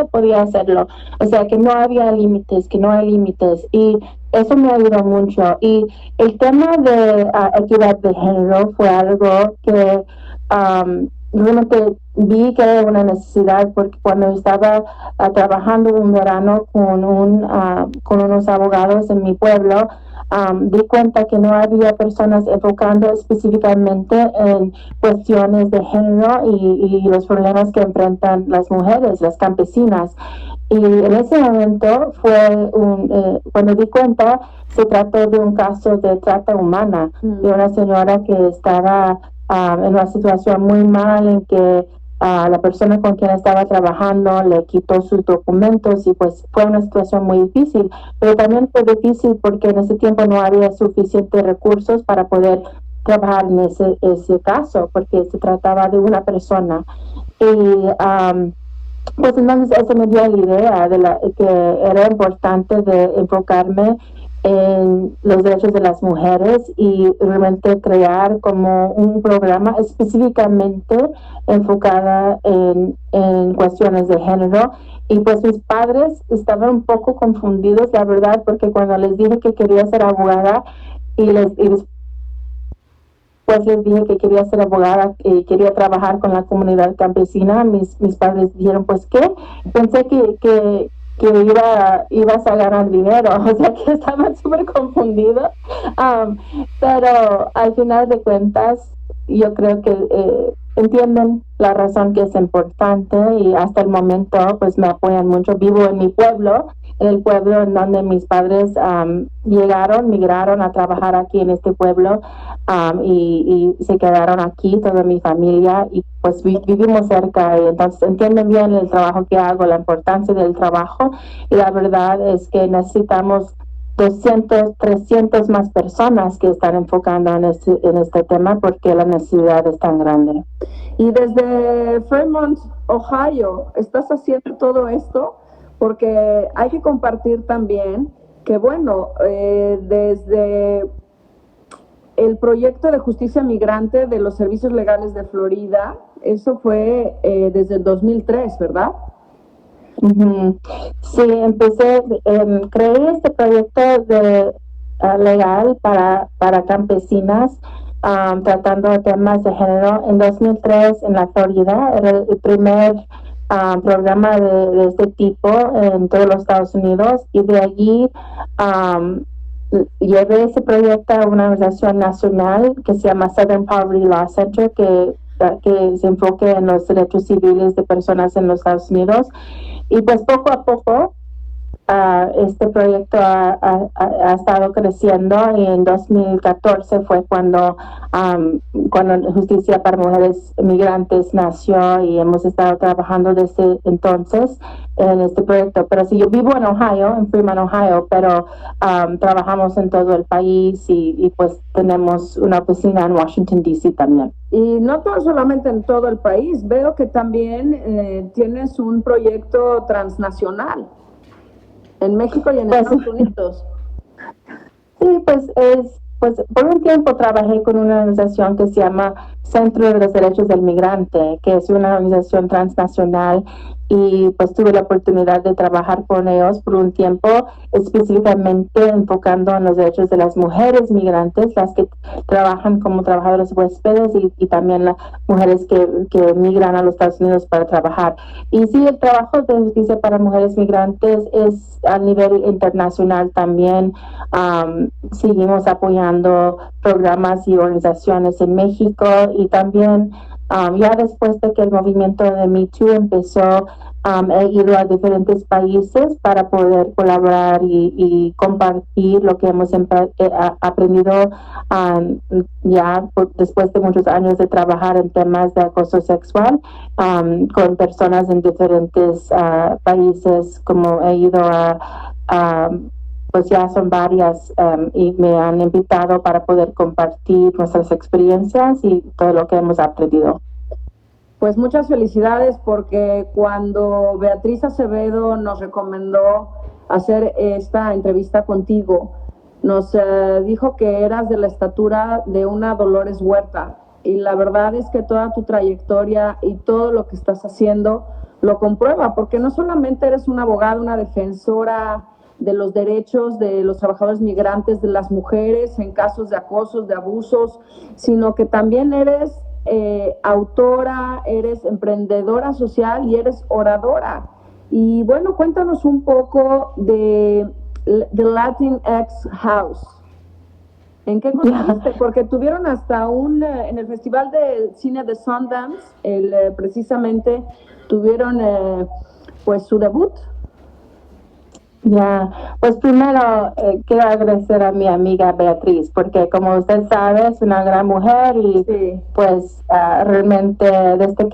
podía hacerlo. O sea, que no había límites, que no hay límites. Y eso me ayudó mucho. Y el tema de equidad de género fue algo que realmente vi que era una necesidad, porque cuando estaba trabajando un verano con unos abogados en mi pueblo, di cuenta que no había personas enfocando específicamente en cuestiones de género y los problemas que enfrentan las mujeres, las campesinas. Y en ese momento cuando di cuenta, se trató de un caso de trata humana, de una señora que estaba en una situación muy mal, en que la persona con quien estaba trabajando le quitó sus documentos, y pues fue una situación muy difícil. Pero también fue difícil porque en ese tiempo no había suficientes recursos para poder trabajar en ese caso, porque se trataba de una persona. Y pues entonces eso me dio la idea que era importante de enfocarme en los derechos de las mujeres y realmente crear como un programa específicamente enfocada en cuestiones de género. Y pues mis padres estaban un poco confundidos, la verdad, porque cuando les dije que quería ser abogada pues les dije que quería ser abogada, que quería trabajar con la comunidad campesina, mis padres dijeron, pues, ¿qué? Pensé que ibas a ganar dinero, o sea que estaban súper confundidos. Pero al final de cuentas, yo creo que entienden la razón que es importante, y hasta el momento pues me apoyan mucho. Vivo en mi pueblo, en el pueblo en donde mis padres migraron a trabajar aquí en este pueblo, y se quedaron aquí, toda mi familia, y pues vivimos cerca, y entonces entienden bien el trabajo que hago, la importancia del trabajo, y la verdad es que necesitamos 200, 300 más personas que están enfocando en este tema, porque la necesidad es tan grande. Y desde Fremont, Ohio, estás haciendo todo esto, porque hay que compartir también que, bueno, desde el proyecto de justicia migrante de los servicios legales de Florida, eso fue desde el 2003, ¿verdad? Uh-huh. Sí, creé este proyecto legal para campesinas, tratando temas de género en 2003 en la Florida. Era el primer programa de este tipo en todos los Estados Unidos, y de allí llevé ese proyecto a una organización nacional que se llama Southern Poverty Law Center, que se enfoque en los derechos civiles de personas en los Estados Unidos. Y pues poco a poco este proyecto ha estado creciendo, y en 2014 fue cuando Justicia para Mujeres Migrantes nació, y hemos estado trabajando desde entonces en este proyecto. Pero sí, yo vivo en Ohio, en Fremont, Ohio, pero trabajamos en todo el país, y pues tenemos una oficina en Washington, D.C. también. Y no solamente en todo el país, veo que también tienes un proyecto transnacional en México y en Estados Unidos. Sí, pues por un tiempo trabajé con una organización que se llama Centro de los Derechos del Migrante, que es una organización transnacional, y pues tuve la oportunidad de trabajar con ellos por un tiempo, específicamente enfocando en los derechos de las mujeres migrantes, las que trabajan como trabajadoras huéspedes, y también las mujeres que migran a los Estados Unidos para trabajar. Y sí, el trabajo de justicia para mujeres migrantes es a nivel internacional también. Seguimos apoyando programas y organizaciones en México, y también ya después de que el movimiento de Me Too empezó, he ido a diferentes países para poder colaborar y compartir lo que hemos aprendido después de muchos años de trabajar en temas de acoso sexual con personas en diferentes países. Como he ido pues ya son varias, y me han invitado para poder compartir nuestras experiencias y todo lo que hemos aprendido. Pues muchas felicidades, porque cuando Beatriz Acevedo nos recomendó hacer esta entrevista contigo, nos dijo que eras de la estatura de una Dolores Huerta. y la verdad es que toda tu trayectoria y todo lo que estás haciendo lo comprueba, porque no solamente eres una abogada, una defensora de los derechos de los trabajadores migrantes, de las mujeres en casos de acosos, de abusos, sino que también eres autora, eres emprendedora social y eres oradora. Y bueno, cuéntanos un poco de The Latinx House. ¿En qué consiste? Porque tuvieron hasta en el Festival de Cine de Sundance, precisamente tuvieron pues su debut. Pues primero quiero agradecer a mi amiga Beatriz, porque como usted sabe es una gran mujer y sí. Pues realmente desde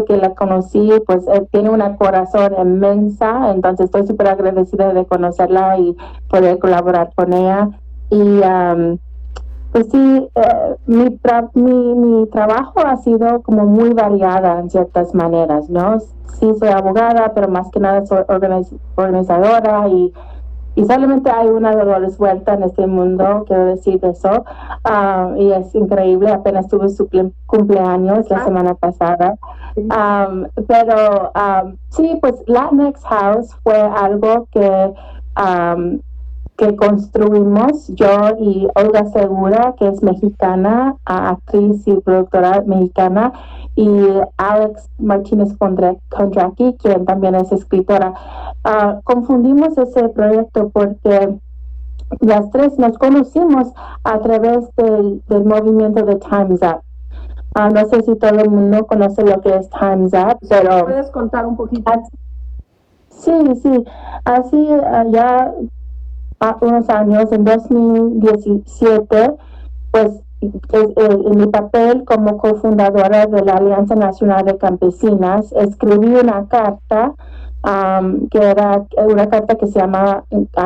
que la conocí, pues tiene un corazón inmensa, entonces estoy súper agradecida de conocerla y poder colaborar con ella. Y pues sí, mi trabajo ha sido como muy variada en ciertas maneras, ¿no? Sí, soy abogada, pero más que nada soy organizadora y solamente hay una Dolores Huerta en este mundo, quiero decir eso, y es increíble, apenas tuve su cumpleaños la semana pasada. Pero sí, pues Latinx House fue algo que construimos yo y Olga Segura, que es mexicana, actriz y productora mexicana, y Alex Martínez Kondraki, quien también es escritora. Confundimos ese proyecto porque las tres nos conocimos a través del movimiento de Time's Up. No sé si todo el mundo conoce lo que es Time's Up, pero... ¿Puedes contar un poquito? Sí, así ya unos años, en 2017, pues en mi papel como cofundadora de la Alianza Nacional de Campesinas, escribí una carta que era una carta que se llama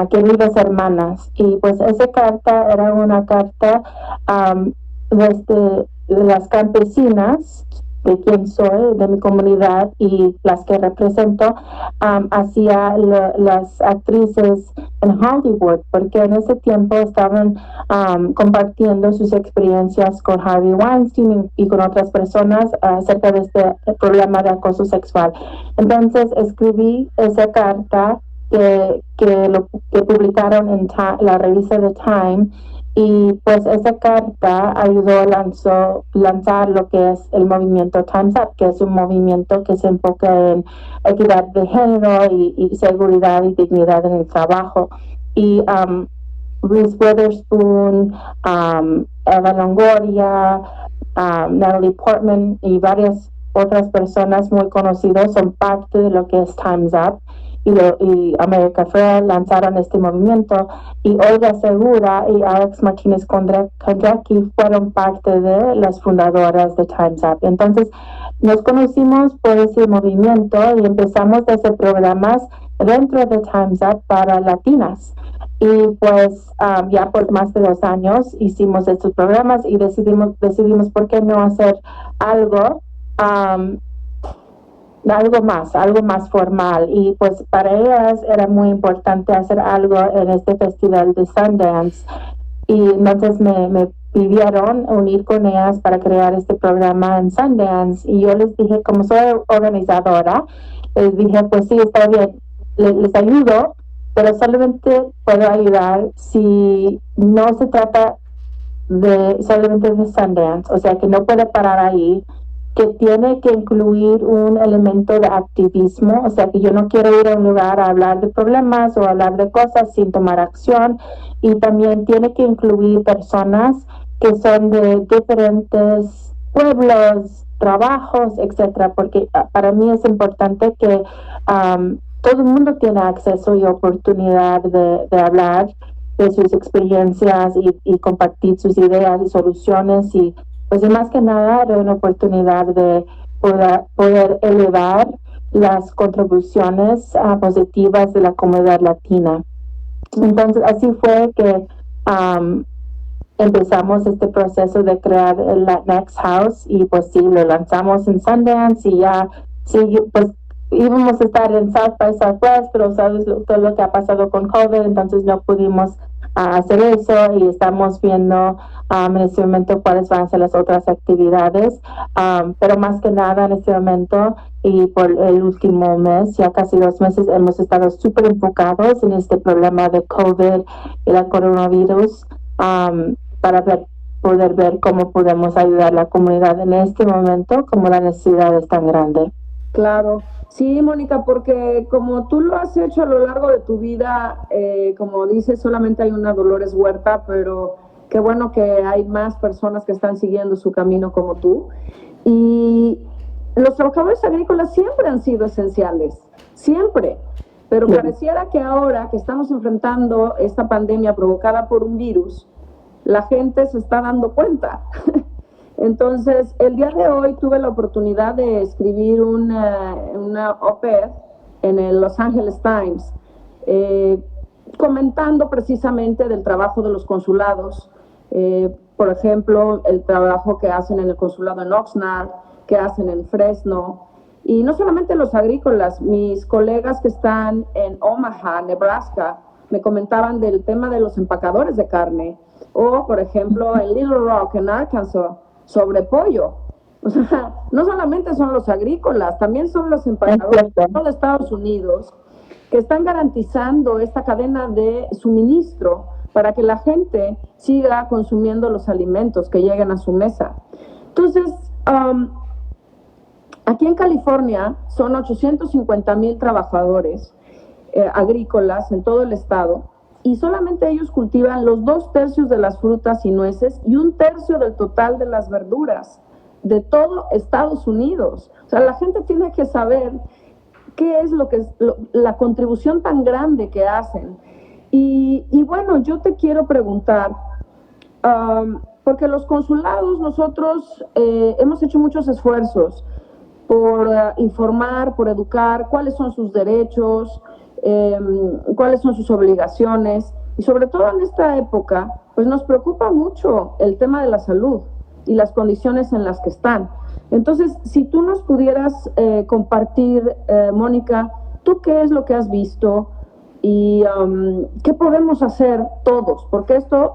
Queridas Hermanas, y pues esa carta era una carta desde las campesinas, de quién soy, de mi comunidad y las que represento, hacia las actrices en Hollywood, porque en ese tiempo estaban compartiendo sus experiencias con Harvey Weinstein y con otras personas acerca de este problema de acoso sexual. Entonces escribí esa carta que publicaron en la revista The Time, y pues esa carta ayudó a lanzar lo que es el movimiento Time's Up, que es un movimiento que se enfoca en equidad de género y seguridad y dignidad en el trabajo. Y Reese Witherspoon, Eva Longoria, Natalie Portman y varias otras personas muy conocidas son parte de lo que es Time's Up, y America Ferrell lanzaron este movimiento, y Olga Segura y Alex Martínez Kondraki fueron parte de las fundadoras de Time's Up. Entonces nos conocimos por ese movimiento y empezamos a hacer programas dentro de Time's Up para latinas. Y pues ya por más de 2 años hicimos estos programas y decidimos por qué no hacer algo más formal, y pues para ellas era muy importante hacer algo en este festival de Sundance, y entonces me pidieron unir con ellas para crear este programa en Sundance, y yo les dije, como soy organizadora, les dije, pues sí, está bien, les ayudo, pero solamente puedo ayudar si no se trata solamente de Sundance, o sea que no puede parar ahí, que tiene que incluir un elemento de activismo, o sea que yo no quiero ir a un lugar a hablar de problemas o hablar de cosas sin tomar acción, y también tiene que incluir personas que son de diferentes pueblos, trabajos, etcétera, porque para mí es importante que todo el mundo tiene acceso y oportunidad de hablar de sus experiencias y compartir sus ideas y soluciones, y pues más que nada era una oportunidad de poder elevar las contribuciones positivas de la comunidad latina. Entonces así fue que empezamos este proceso de crear el Latinx House, y pues sí, lo lanzamos en Sundance, y ya sí, pues íbamos a estar en South by Southwest, pero sabes todo lo que ha pasado con COVID, entonces no pudimos a hacer eso y estamos viendo en este momento cuáles van a ser las otras actividades, pero más que nada en este momento y por el último mes, ya casi 2 meses, hemos estado súper enfocados en este problema de COVID y la coronavirus, para poder ver cómo podemos ayudar a la comunidad en este momento, como la necesidad es tan grande. Claro, sí, Mónica, porque como tú lo has hecho a lo largo de tu vida, como dices, solamente hay una Dolores Huerta, pero qué bueno que hay más personas que están siguiendo su camino como tú. Y los trabajadores agrícolas siempre han sido esenciales, siempre. Pero pareciera que ahora que estamos enfrentando esta pandemia provocada por un virus, la gente se está dando cuenta. Entonces, el día de hoy tuve la oportunidad de escribir una op-ed en el Los Angeles Times, comentando precisamente del trabajo de los consulados, por ejemplo, el trabajo que hacen en el consulado en Oxnard, que hacen en Fresno, y no solamente los agrícolas, mis colegas que están en Omaha, Nebraska, me comentaban del tema de los empacadores de carne, o por ejemplo en Little Rock, en Arkansas, sobre pollo. O sea, no solamente son los agrícolas, también son los empacadores de todo Estados Unidos que están garantizando esta cadena de suministro para que la gente siga consumiendo los alimentos que lleguen a su mesa. Entonces, aquí en California son 850,000 trabajadores agrícolas en todo el estado, y solamente ellos cultivan los 2/3 de las frutas y nueces y 1/3 del total de las verduras de todo Estados Unidos. O sea, la gente tiene que saber qué es la contribución tan grande que hacen. Y bueno, yo te quiero preguntar, porque los consulados, nosotros hemos hecho muchos esfuerzos por informar, por educar, cuáles son sus derechos, cuáles son sus obligaciones, y sobre todo en esta época, pues nos preocupa mucho el tema de la salud y las condiciones en las que están. Entonces, si tú nos pudieras compartir, Mónica, ¿tú qué es lo que has visto y qué podemos hacer todos? Porque esto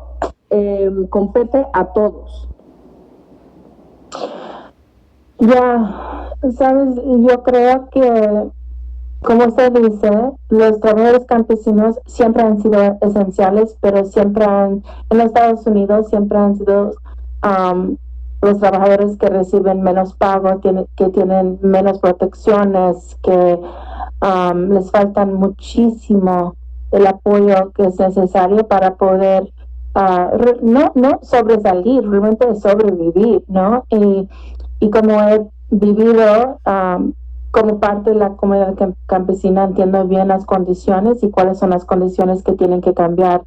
compete a todos. Ya, sabes, yo creo que, como se dice, los trabajadores campesinos siempre han sido esenciales, pero en los Estados Unidos siempre han sido los trabajadores que reciben menos pago, que tienen menos protecciones, que les faltan muchísimo el apoyo que es necesario para poder no sobresalir, realmente sobrevivir, ¿no? Y como he vivido como parte de la comunidad campesina, entiendo bien las condiciones y cuáles son las condiciones que tienen que cambiar.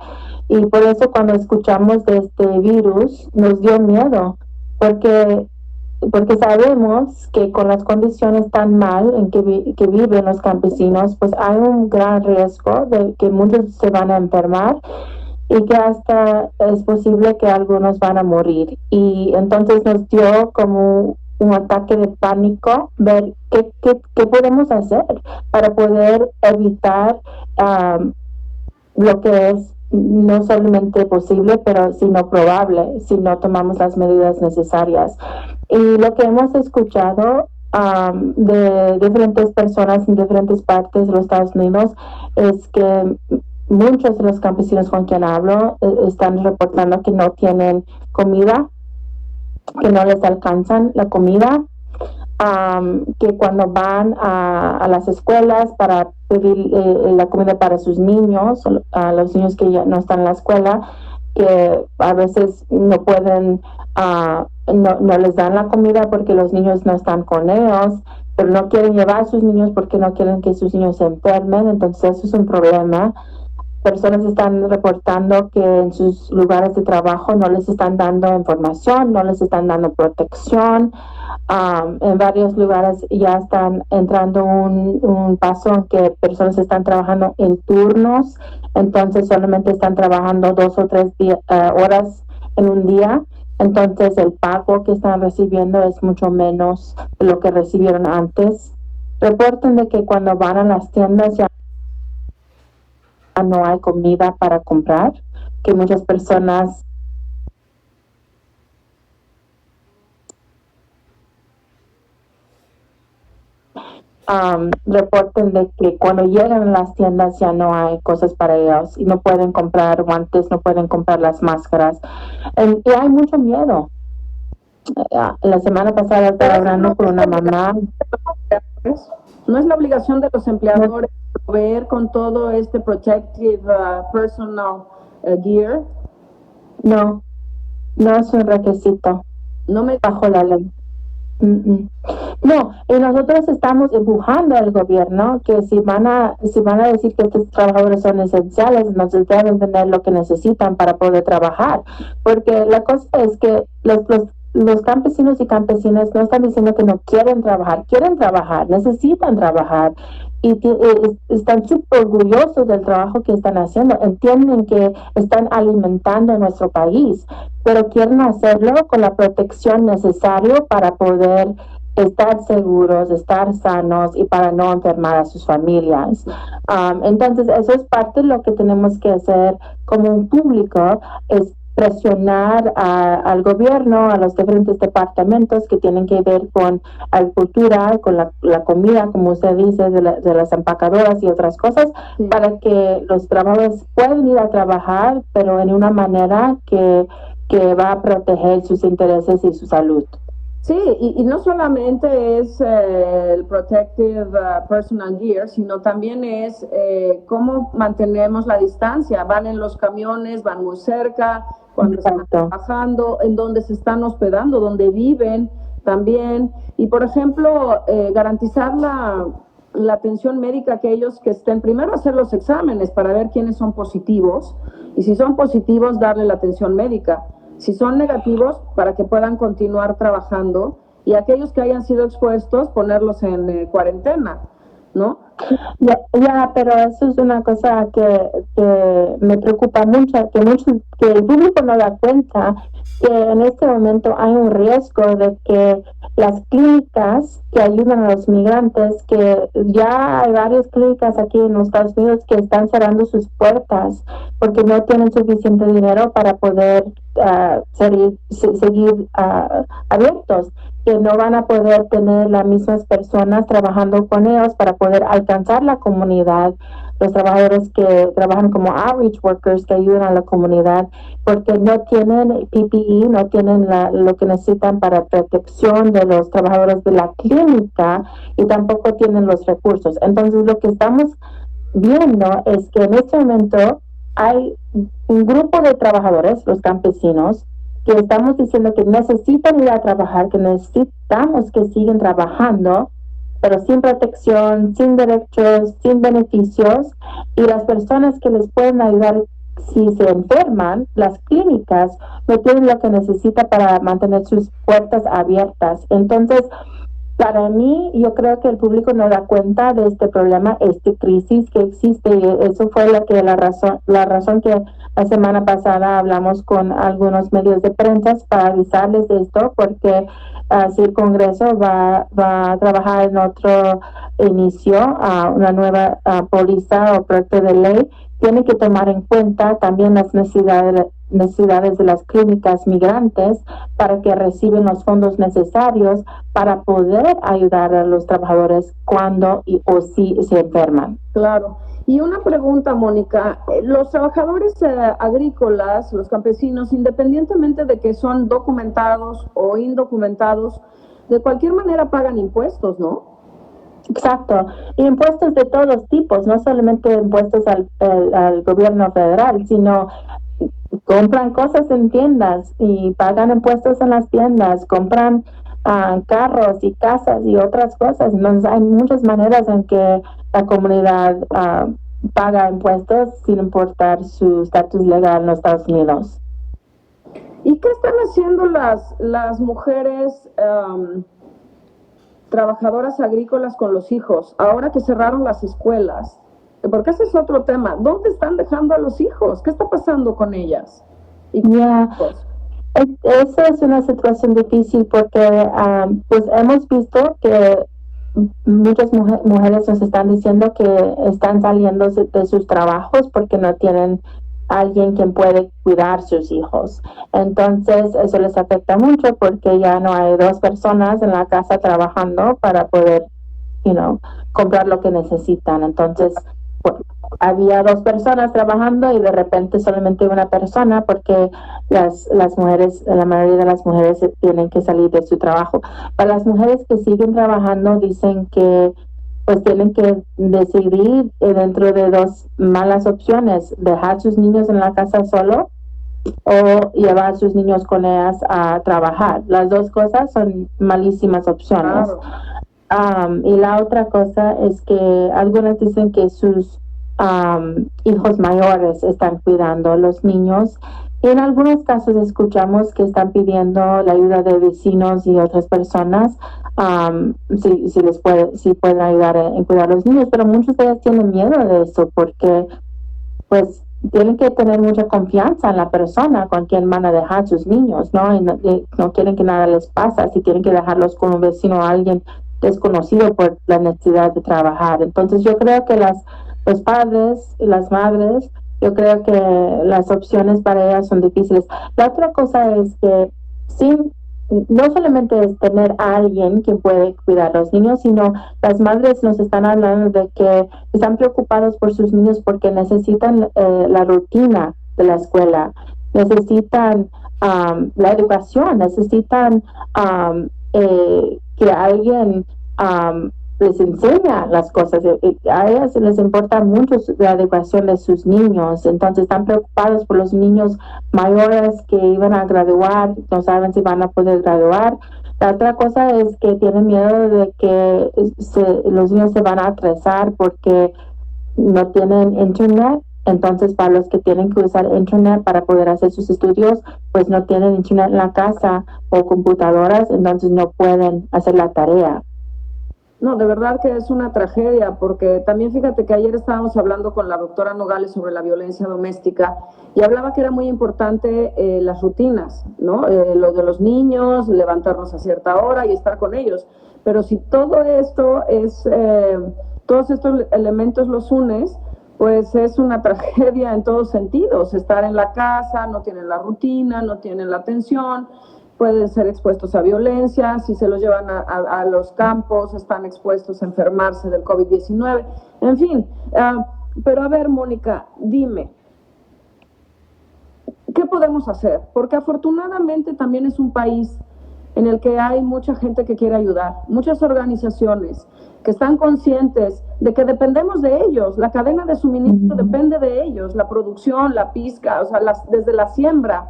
Y por eso cuando escuchamos de este virus nos dio miedo, porque sabemos que con las condiciones tan mal en que viven los campesinos, pues hay un gran riesgo de que muchos se van a enfermar y que hasta es posible que algunos van a morir. Y entonces nos dio como un ataque de pánico, ver qué podemos hacer para poder evitar lo que es no solamente posible, pero sino probable, si no tomamos las medidas necesarias. Y lo que hemos escuchado de diferentes personas en diferentes partes de los Estados Unidos es que muchos de los campesinos con quien hablo están reportando que no tienen comida, que no les alcanzan la comida, que cuando van a las escuelas para pedir la comida para sus niños, a los niños que ya no están en la escuela, que a veces no pueden, no les dan la comida porque los niños no están con ellos, pero no quieren llevar a sus niños porque no quieren que sus niños se enfermen, entonces eso es un problema. Personas están reportando que en sus lugares de trabajo no les están dando información, no les están dando protección. En varios lugares ya están entrando un paso en que personas están trabajando en turnos, entonces solamente están trabajando 2 o 3 horas en un día. Entonces el pago que están recibiendo es mucho menos de lo que recibieron antes. Reportan de que cuando van a las tiendas ya no hay comida para comprar, que muchas personas reporten de que cuando llegan a las tiendas ya no hay cosas para ellos y no pueden comprar guantes, no pueden comprar las máscaras. Y hay mucho miedo. La semana pasada estaba hablando con una mamá. No es la obligación de los empleadores proveer con todo este protective personal gear. No, no es un requisito. No me bajo la ley. No, y nosotros estamos empujando al gobierno que si van a decir que estos trabajadores son esenciales, entonces deben tener lo que necesitan para poder trabajar, porque la cosa es que los campesinos y campesinas no están diciendo que no quieren trabajar, necesitan trabajar y están súper orgullosos del trabajo que están haciendo, entienden que están alimentando nuestro país, pero quieren hacerlo con la protección necesaria para poder estar seguros, estar sanos y para no enfermar a sus familias. Entonces, eso es parte de lo que tenemos que hacer como un público, es presionar al gobierno, a los diferentes departamentos que tienen que ver con agricultura, con la comida, como usted dice, de las empacadoras y otras cosas, para que los trabajadores puedan ir a trabajar, pero en una manera que va a proteger sus intereses y su salud. Sí, y no solamente es el protective personal gear, sino también es cómo mantenemos la distancia. Van en los camiones, van muy cerca, cuando están trabajando, en donde se están hospedando, donde viven también. Y, por ejemplo, garantizar la atención médica a aquellos que estén, primero hacer los exámenes para ver quiénes son positivos, y si son positivos, darle la atención médica. Si son negativos, para que puedan continuar trabajando, y aquellos que hayan sido expuestos, ponerlos en cuarentena, ¿no? Pero eso es una cosa que me preocupa mucho, que el público no da cuenta que en este momento hay un riesgo de que las clínicas que ayudan a los migrantes, que ya hay varias clínicas aquí en los Estados Unidos que están cerrando sus puertas porque no tienen suficiente dinero para poder seguir abiertos, que no van a poder tener las mismas personas trabajando con ellos para poder alcanzar la comunidad, los trabajadores que trabajan como outreach workers que ayudan a la comunidad, porque no tienen PPE, no tienen lo que necesitan para protección de los trabajadores de la clínica y tampoco tienen los recursos. Entonces, lo que estamos viendo es que en este momento hay un grupo de trabajadores, los campesinos, que estamos diciendo que necesitan ir a trabajar, que necesitamos que sigan trabajando, pero sin protección, sin derechos, sin beneficios, y las personas que les pueden ayudar si se enferman, las clínicas no tienen lo que necesita para mantener sus puertas abiertas. Entonces, para mí, yo creo que el público no da cuenta de este problema, esta crisis que existe, y eso fue la razón que la semana pasada hablamos con algunos medios de prensa para avisarles de esto, porque si el Congreso va a trabajar en otro inicio, una nueva póliza o proyecto de ley, tiene que tomar en cuenta también las necesidades de las clínicas migrantes para que reciban los fondos necesarios para poder ayudar a los trabajadores cuando o si se enferman. Claro. Y una pregunta, Mónica, los trabajadores agrícolas, los campesinos, independientemente de que son documentados o indocumentados, de cualquier manera pagan impuestos, ¿no? Exacto, y impuestos de todos tipos, no solamente impuestos al gobierno federal, sino compran cosas en tiendas y pagan impuestos en las tiendas, compran carros y casas y otras cosas. Entonces hay muchas maneras en que la comunidad paga impuestos sin importar su estatus legal en los Estados Unidos. ¿Y qué están haciendo las mujeres trabajadoras agrícolas con los hijos ahora que cerraron las escuelas? Porque ese es otro tema. ¿Dónde están dejando a los hijos? ¿Qué está pasando con ellas? Esa es una situación difícil porque pues hemos visto que muchas mujeres nos están diciendo que están saliendo de sus trabajos porque no tienen alguien quien puede cuidar sus hijos. Entonces, eso les afecta mucho porque ya no hay dos personas en la casa trabajando para poder, comprar lo que necesitan. Entonces, pues, había dos personas trabajando y de repente solamente una persona porque las mujeres, la mayoría de las mujeres tienen que salir de su trabajo. Para las mujeres que siguen trabajando dicen que pues tienen que decidir dentro de dos malas opciones, dejar sus niños en la casa solo o llevar a sus niños con ellas a trabajar. Las dos cosas son malísimas opciones. Claro. Y la otra cosa es que algunas dicen que sus hijos mayores están cuidando a los niños. En algunos casos escuchamos que están pidiendo la ayuda de vecinos y otras personas si pueden ayudar en cuidar a los niños, pero muchos de ellos tienen miedo de eso porque pues tienen que tener mucha confianza en la persona con quien van a dejar sus niños, ¿no? Y no quieren que nada les pase, si tienen que dejarlos con un vecino o alguien desconocido por la necesidad de trabajar. Entonces yo creo que los padres y las madres, yo creo que las opciones para ellas son difíciles. La otra cosa es que no solamente es tener a alguien que puede cuidar a los niños, sino las madres nos están hablando de que están preocupados por sus niños porque necesitan la rutina de la escuela, necesitan la educación, necesitan que alguien les enseña las cosas. A ellas les importa mucho la educación de sus niños, entonces están preocupados por los niños mayores que iban a graduar, no saben si van a poder graduar. La otra cosa es que tienen miedo de que los niños se van a atrasar porque no tienen internet. Entonces, para los que tienen que usar internet para poder hacer sus estudios, pues no tienen internet en la casa o computadoras, entonces no pueden hacer la tarea. No, de verdad que es una tragedia, porque también fíjate que ayer estábamos hablando con la doctora Nogales sobre la violencia doméstica y hablaba que era muy importante las rutinas, ¿no? Lo de los niños, levantarnos a cierta hora y estar con ellos. Pero si todo esto todos estos elementos los unes, pues es una tragedia en todos sentidos. Estar en la casa, no tienen la rutina, no tienen la atención, pueden ser expuestos a violencia, si se los llevan a los campos, están expuestos a enfermarse del COVID-19, en fin. Pero a ver, Mónica, dime, ¿qué podemos hacer? Porque afortunadamente también es un país en el que hay mucha gente que quiere ayudar, muchas organizaciones que están conscientes de que dependemos de ellos, la cadena de suministro depende de ellos, la producción, la pizca, o sea, desde la siembra,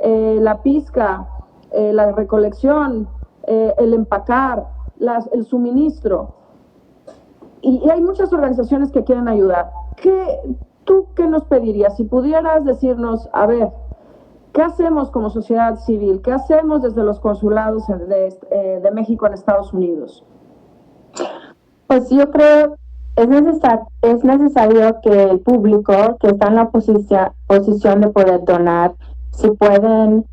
la pizca, la recolección, el empacar, el suministro. Y hay muchas organizaciones que quieren ayudar. ¿Tú qué nos pedirías? Si pudieras decirnos, a ver, ¿qué hacemos como sociedad civil? ¿Qué hacemos desde los consulados de México en Estados Unidos? Pues yo creo es necesario que el público que está en la posición de poder donar, si pueden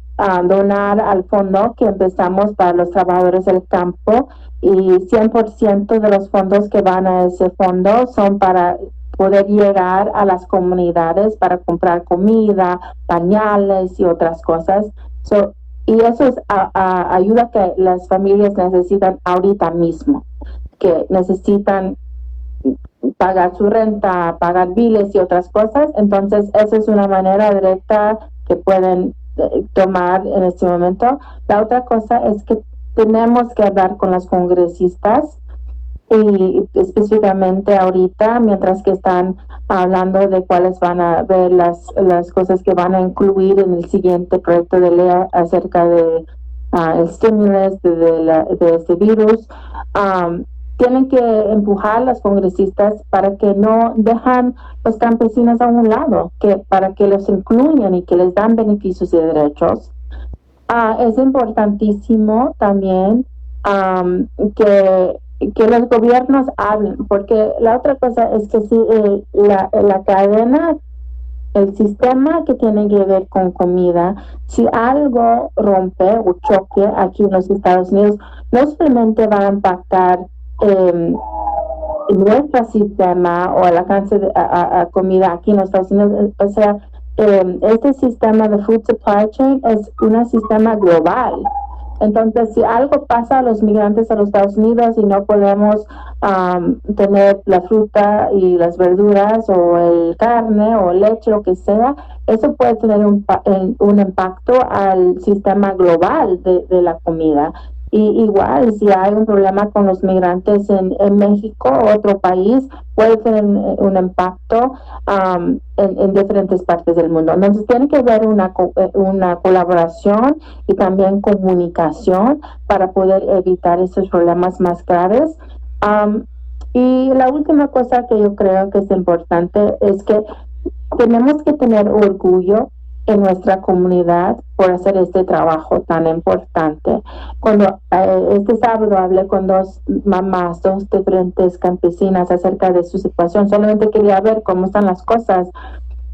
donar al fondo que empezamos para los trabajadores del campo, y 100% de los fondos que van a ese fondo son para poder llegar a las comunidades para comprar comida, pañales y otras cosas. Y eso es ayuda que las familias necesitan ahorita mismo, que necesitan pagar su renta, pagar biles y otras cosas. Entonces, esa es una manera directa que pueden tomar en este momento. La otra cosa es que tenemos que hablar con los congresistas, y específicamente ahorita, mientras que están hablando de cuáles van a ver las cosas que van a incluir en el siguiente proyecto de ley acerca de el stimulus de este virus. Tienen que empujar a los congresistas para que no dejan los campesinos a un lado, para que los incluyan y que les dan beneficios y derechos. Es importantísimo también que los gobiernos hablen, porque la otra cosa es que si la cadena, el sistema que tiene que ver con comida, si algo rompe o choque aquí en los Estados Unidos, no solamente va a impactar nuestro sistema o el alcance a comida aquí en los Estados Unidos, o sea, este sistema de food supply chain es un sistema global. Entonces, si algo pasa a los migrantes a los Estados Unidos y no podemos tener la fruta y las verduras o el carne o leche, lo que sea, eso puede tener un impacto al sistema global de la comida. Y igual, si hay un problema con los migrantes en México o otro país, puede tener un impacto en diferentes partes del mundo. Entonces, tiene que haber una colaboración y también comunicación para poder evitar esos problemas más graves. Y la última cosa que yo creo que es importante es que tenemos que tener orgullo en nuestra comunidad por hacer este trabajo tan importante. Cuando este sábado hablé con dos mamás, dos diferentes campesinas acerca de su situación, solamente quería ver cómo están las cosas.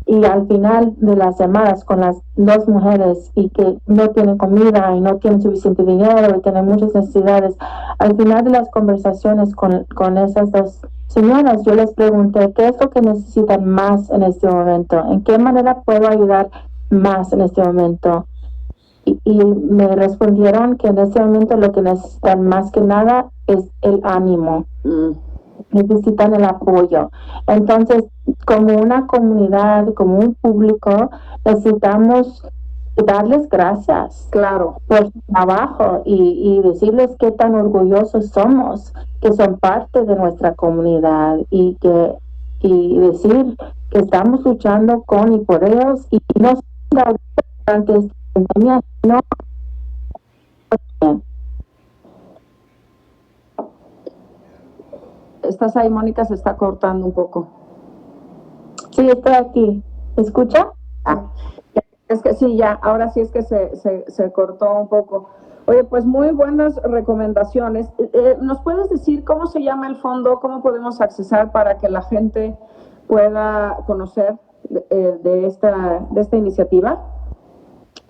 Y al final de las llamadas con las dos mujeres y que no tienen comida y no tienen suficiente dinero y tienen muchas necesidades, al final de las conversaciones con esas dos señoras, yo les pregunté qué es lo que necesitan más en este momento, en qué manera puedo ayudar más en este momento. Y me respondieron que en este momento lo que necesitan más que nada es el ánimo. Necesitan el apoyo. Entonces, como una comunidad, como un público, necesitamos darles gracias, claro, por su trabajo y decirles qué tan orgullosos somos, que son parte de nuestra comunidad y decir que estamos luchando con y por ellos y no durante esta pandemia, no. ¿Estás ahí, Mónica? Se está cortando un poco. Sí, estoy aquí. ¿Me escucha? Es que sí, ya, ahora sí es que se cortó un poco. Oye, pues muy buenas recomendaciones. ¿Nos puedes decir cómo se llama el fondo? ¿Cómo podemos accesar para que la gente pueda conocer de esta iniciativa?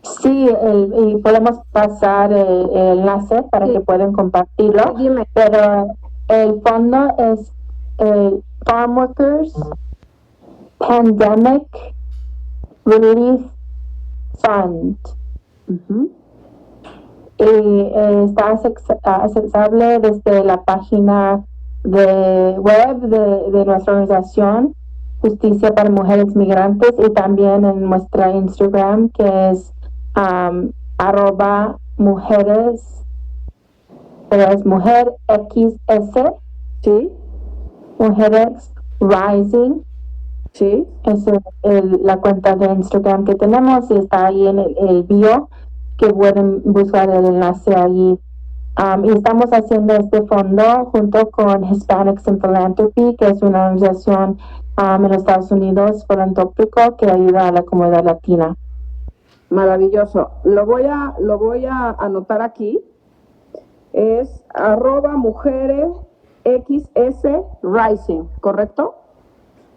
Sí, y podemos pasar el enlace para que puedan compartirlo. Sí, dime. Pero el fondo es el Farm Workers Pandemic Relief Fund. Y está accesible desde la página de web de nuestra organización, Justicia para Mujeres Migrantes, y también en nuestra Instagram, que es @mujeres, pero es mujer XS, sí, Mujeres Rising, sí, es la cuenta de Instagram que tenemos y está ahí en el bio, que pueden buscar el enlace allí. Y estamos haciendo este fondo junto con Hispanics in Philanthropy, que es una organización en los Estados Unidos filantrópico que ayuda a la comunidad latina. Maravilloso. Lo voy a anotar aquí. Es @mujeres XS Rising, ¿correcto?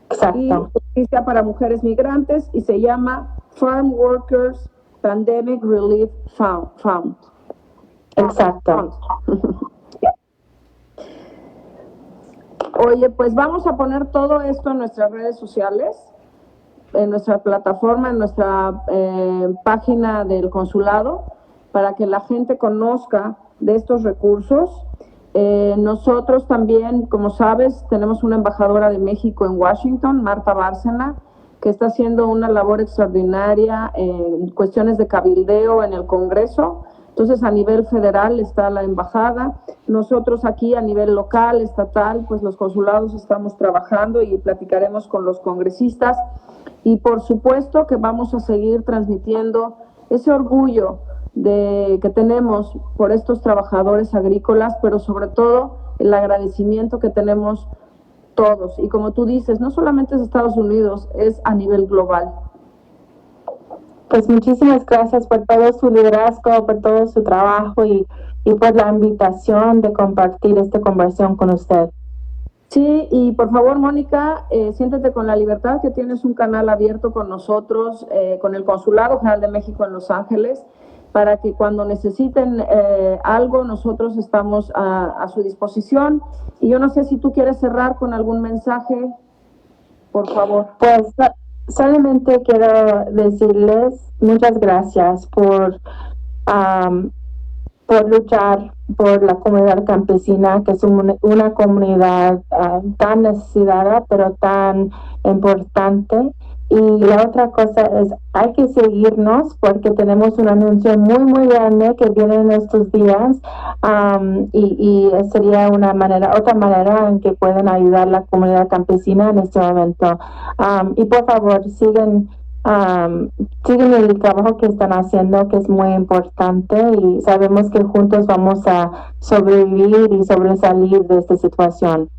Exacto. Y Justicia para Mujeres Migrantes y se llama Farm Workers Pandemic Relief Fund. Exacto. Oye, pues vamos a poner todo esto en nuestras redes sociales, en nuestra plataforma, en nuestra página del consulado, para que la gente conozca de estos recursos. Nosotros también, como sabes, tenemos una embajadora de México en Washington, Marta Bárcena, que está haciendo una labor extraordinaria en cuestiones de cabildeo en el Congreso. Entonces, a nivel federal está la embajada. Nosotros aquí a nivel local, estatal, pues los consulados estamos trabajando y platicaremos con los congresistas. Y por supuesto que vamos a seguir transmitiendo ese orgullo que tenemos por estos trabajadores agrícolas, pero sobre todo el agradecimiento que tenemos todos. Y como tú dices, no solamente es Estados Unidos, es a nivel global. Pues muchísimas gracias por todo su liderazgo, por todo su trabajo y por la invitación de compartir esta conversación con usted. Sí, y por favor, Mónica, siéntete con la libertad que tienes un canal abierto con nosotros, con el Consulado General de México en Los Ángeles, para que cuando necesiten algo, nosotros estamos a su disposición. Y yo no sé si tú quieres cerrar con algún mensaje, por favor. Pues solamente quiero decirles muchas gracias um, por luchar por la comunidad campesina, que es una comunidad tan necesitada, pero tan importante. Y la otra cosa es, hay que seguirnos porque tenemos un anuncio muy grande que viene en estos días, y sería otra manera en que pueden ayudar a la comunidad campesina en este momento. Y por favor, siguen el trabajo que están haciendo, que es muy importante, y sabemos que juntos vamos a sobrevivir y sobresalir de esta situación.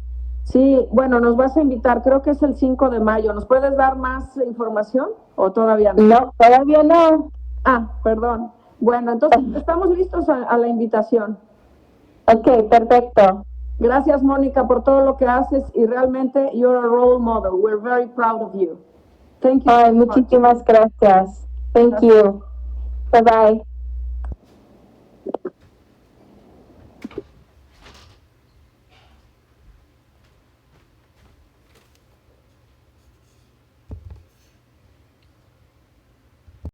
Sí, bueno, nos vas a invitar, creo que es el 5 de mayo. ¿Nos puedes dar más información o todavía no? No, todavía no. Ah, perdón. Bueno, entonces estamos listos a la invitación. Ok, perfecto. Gracias, Mónica, por todo lo que haces y realmente you're a role model. We're very proud of you. Thank you. Ay, muchísimas gracias. Thank you. Bye bye.